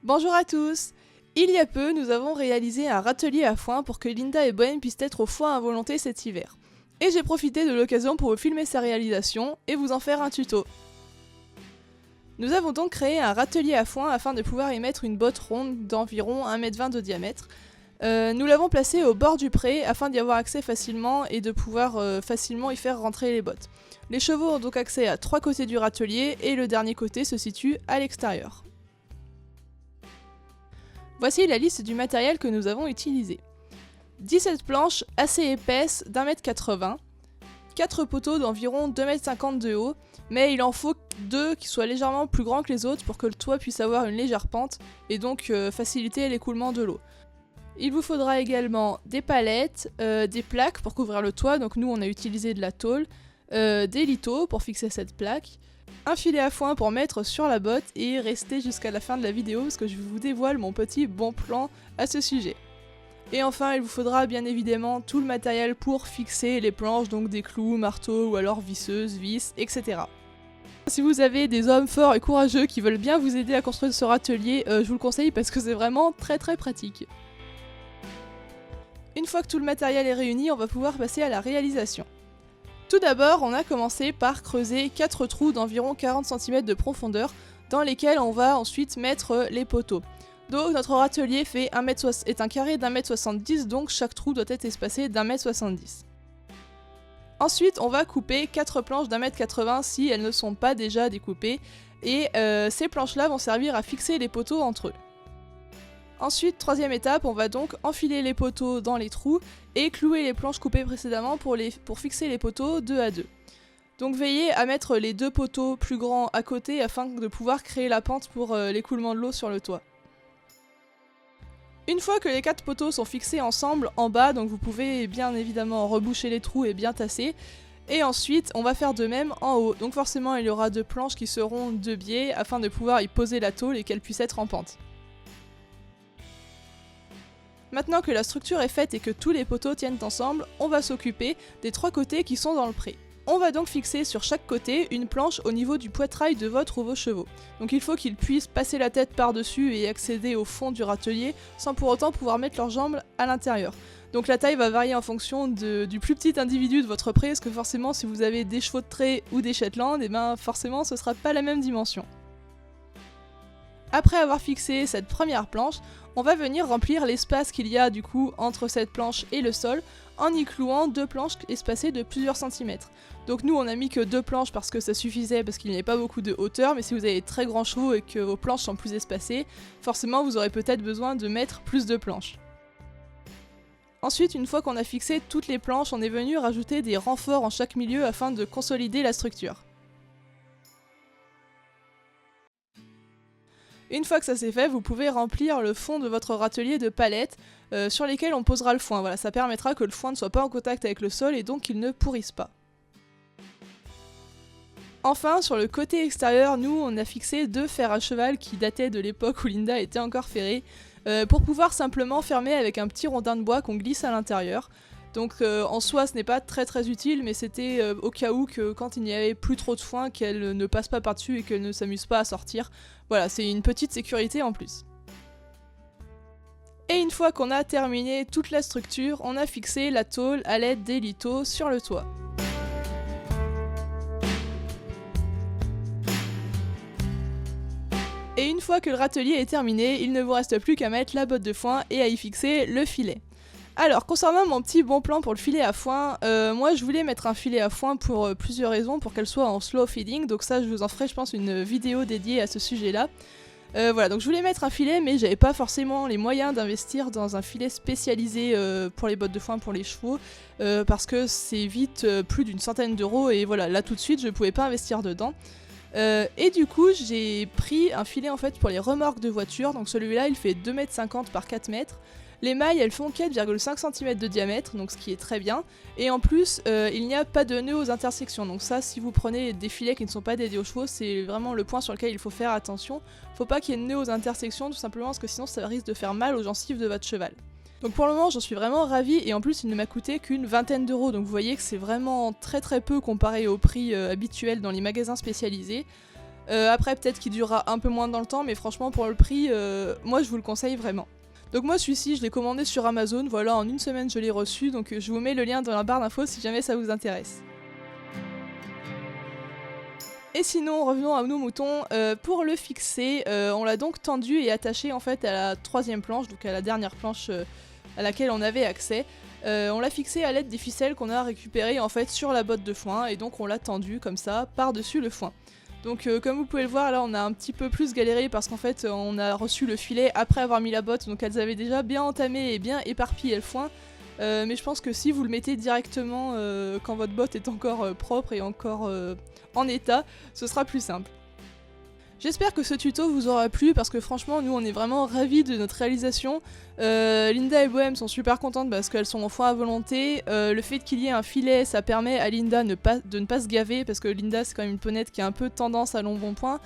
Bonjour à tous! Il y a peu, nous avons réalisé un râtelier à foin pour que Linda et Bohem puissent être au foin à volonté cet hiver. Et j'ai profité de l'occasion pour vous filmer sa réalisation et vous en faire un tuto. Nous avons donc créé un râtelier à foin afin de pouvoir y mettre une botte ronde d'environ 1,20 m de diamètre. Nous l'avons placé au bord du pré afin d'y avoir accès facilement et de pouvoir facilement y faire rentrer les bottes. Les chevaux ont donc accès à 3 côtés du râtelier et le dernier côté se situe à l'extérieur. Voici la liste du matériel que nous avons utilisé. 17 planches assez épaisses d'1,80 m, 4 poteaux d'environ 2,50 m de haut, mais il en faut 2 qui soient légèrement plus grands que les autres pour que le toit puisse avoir une légère pente et donc faciliter l'écoulement de l'eau. Il vous faudra également des palettes, des plaques pour couvrir le toit, donc nous on a utilisé de la tôle, des lithos pour fixer cette plaque, un filet à foin pour mettre sur la botte et rester jusqu'à la fin de la vidéo parce que je vous dévoile mon petit bon plan à ce sujet. Et enfin il vous faudra bien évidemment tout le matériel pour fixer les planches, donc des clous, marteaux ou alors visseuses, vis, etc. Si vous avez des hommes forts et courageux qui veulent bien vous aider à construire ce râtelier, je vous le conseille parce que c'est vraiment très pratique. Une fois que tout le matériel est réuni, on va pouvoir passer à la réalisation. Tout d'abord, on a commencé par creuser 4 trous d'environ 40 cm de profondeur dans lesquels on va ensuite mettre les poteaux. Donc notre râtelier est un carré d'1,70 m, donc chaque trou doit être espacé d'1,70 m. Ensuite, on va couper 4 planches d'1,80 m si elles ne sont pas déjà découpées, et ces planches-là vont servir à fixer les poteaux entre eux. Ensuite, troisième étape, on va donc enfiler les poteaux dans les trous et clouer les planches coupées précédemment pour fixer les poteaux 2 à 2. Donc veillez à mettre les 2 poteaux plus grands à côté afin de pouvoir créer la pente pour l'écoulement de l'eau sur le toit. Une fois que les 4 poteaux sont fixés ensemble en bas, donc vous pouvez bien évidemment reboucher les trous et bien tasser. Et ensuite, on va faire de même en haut. Donc forcément, il y aura 2 planches qui seront 2 biais afin de pouvoir y poser la tôle et qu'elle puisse être en pente. Maintenant que la structure est faite et que tous les poteaux tiennent ensemble, on va s'occuper des 3 côtés qui sont dans le pré. On va donc fixer sur chaque côté une planche au niveau du poitrail de votre ou vos chevaux. Donc il faut qu'ils puissent passer la tête par-dessus et accéder au fond du râtelier sans pour autant pouvoir mettre leurs jambes à l'intérieur. Donc la taille va varier en fonction du plus petit individu de votre pré, parce que forcément si vous avez des chevaux de trait ou des Shetland, et ben forcément ce sera pas la même dimension. Après avoir fixé cette première planche, on va venir remplir l'espace qu'il y a du coup entre cette planche et le sol en y clouant 2 planches espacées de plusieurs centimètres. Donc nous on a mis que 2 planches parce que ça suffisait, parce qu'il n'y avait pas beaucoup de hauteur, mais si vous avez très grands chevaux et que vos planches sont plus espacées, forcément vous aurez peut-être besoin de mettre plus de planches. Ensuite, une fois qu'on a fixé toutes les planches, on est venu rajouter des renforts en chaque milieu afin de consolider la structure. Une fois que ça c'est fait, vous pouvez remplir le fond de votre râtelier de palettes sur lesquelles on posera le foin. Voilà, ça permettra que le foin ne soit pas en contact avec le sol et donc qu'il ne pourrisse pas. Enfin, sur le côté extérieur, nous on a fixé 2 fers à cheval qui dataient de l'époque où Linda était encore ferrée, pour pouvoir simplement fermer avec un petit rondin de bois qu'on glisse à l'intérieur. Donc en soi ce n'est pas très utile, mais c'était au cas où que quand il n'y avait plus trop de foin, qu'elle ne passe pas par-dessus et qu'elle ne s'amuse pas à sortir. Voilà, c'est une petite sécurité en plus. Et une fois qu'on a terminé toute la structure, on a fixé la tôle à l'aide des lithos sur le toit. Et une fois que le râtelier est terminé, il ne vous reste plus qu'à mettre la botte de foin et à y fixer le filet. Alors, concernant mon petit bon plan pour le filet à foin, moi je voulais mettre un filet à foin pour plusieurs raisons, pour qu'elle soit en slow feeding, donc ça je vous en ferai je pense une vidéo dédiée à ce sujet-là. Voilà, donc je voulais mettre un filet, mais j'avais pas forcément les moyens d'investir dans un filet spécialisé pour les bottes de foin pour les chevaux, parce que c'est vite plus d'une centaine d'euros, et voilà, là tout de suite je pouvais pas investir dedans. Et du coup j'ai pris un filet en fait pour les remorques de voiture, donc celui-là il fait 2,50 m par 4 mètres. Les mailles elles font 4,5 cm de diamètre, donc ce qui est très bien, et en plus il n'y a pas de nœuds aux intersections, donc ça si vous prenez des filets qui ne sont pas dédiés aux chevaux, c'est vraiment le point sur lequel il faut faire attention. Faut pas qu'il y ait de nœuds aux intersections tout simplement parce que sinon ça risque de faire mal aux gencives de votre cheval. Donc pour le moment j'en suis vraiment ravie, et en plus il ne m'a coûté qu'une vingtaine d'euros, donc vous voyez que c'est vraiment très peu comparé au prix habituel dans les magasins spécialisés. Après peut-être qu'il durera un peu moins dans le temps, mais franchement pour le prix, moi je vous le conseille vraiment. Donc moi celui-ci je l'ai commandé sur Amazon, voilà en une semaine je l'ai reçu, donc je vous mets le lien dans la barre d'infos si jamais ça vous intéresse. Et sinon revenons à nos moutons, pour le fixer, on l'a donc tendu et attaché en fait à la troisième planche, donc à la dernière planche à laquelle on avait accès. On l'a fixé à l'aide des ficelles qu'on a récupérées en fait sur la botte de foin et donc on l'a tendu comme ça par-dessus le foin. Donc comme vous pouvez le voir là on a un petit peu plus galéré parce qu'en fait on a reçu le filet après avoir mis la botte, donc elles avaient déjà bien entamé et bien éparpillé le foin. Mais je pense que si vous le mettez directement quand votre botte est encore propre et encore en état, ce sera plus simple. J'espère que ce tuto vous aura plu parce que franchement nous on est vraiment ravis de notre réalisation. Linda et Bohème sont super contentes parce qu'elles sont en foin à volonté. Le fait qu'il y ait un filet ça permet à Linda de ne pas se gaver parce que Linda c'est quand même une ponette qui a un peu tendance à l'embonpoint.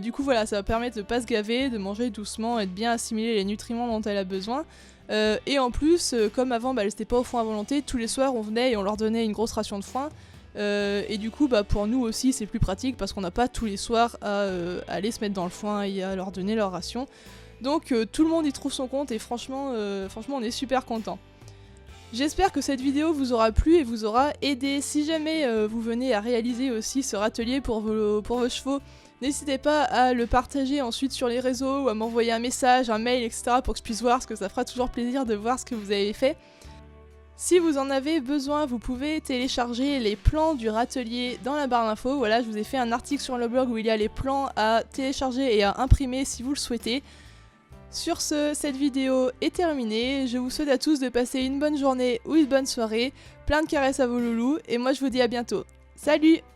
Du coup voilà, ça va permettre de ne pas se gaver, de manger doucement et de bien assimiler les nutriments dont elle a besoin. Et en plus, comme avant elles n'étaient pas au foin à volonté, tous les soirs on venait et on leur donnait une grosse ration de foin. Et du coup pour nous aussi c'est plus pratique parce qu'on n'a pas tous les soirs à aller se mettre dans le foin et à leur donner leur ration. Donc tout le monde y trouve son compte et franchement on est super contents. J'espère que cette vidéo vous aura plu et vous aura aidé. Si jamais vous venez à réaliser aussi ce râtelier pour vos chevaux, n'hésitez pas à le partager ensuite sur les réseaux ou à m'envoyer un message, un mail, etc. pour que je puisse voir, parce que ça fera toujours plaisir de voir ce que vous avez fait. Si vous en avez besoin, vous pouvez télécharger les plans du râtelier dans la barre d'infos. Voilà, je vous ai fait un article sur le blog où il y a les plans à télécharger et à imprimer si vous le souhaitez. Sur ce, cette vidéo est terminée. Je vous souhaite à tous de passer une bonne journée ou une bonne soirée. Plein de caresses à vos loulous et moi je vous dis à bientôt. Salut!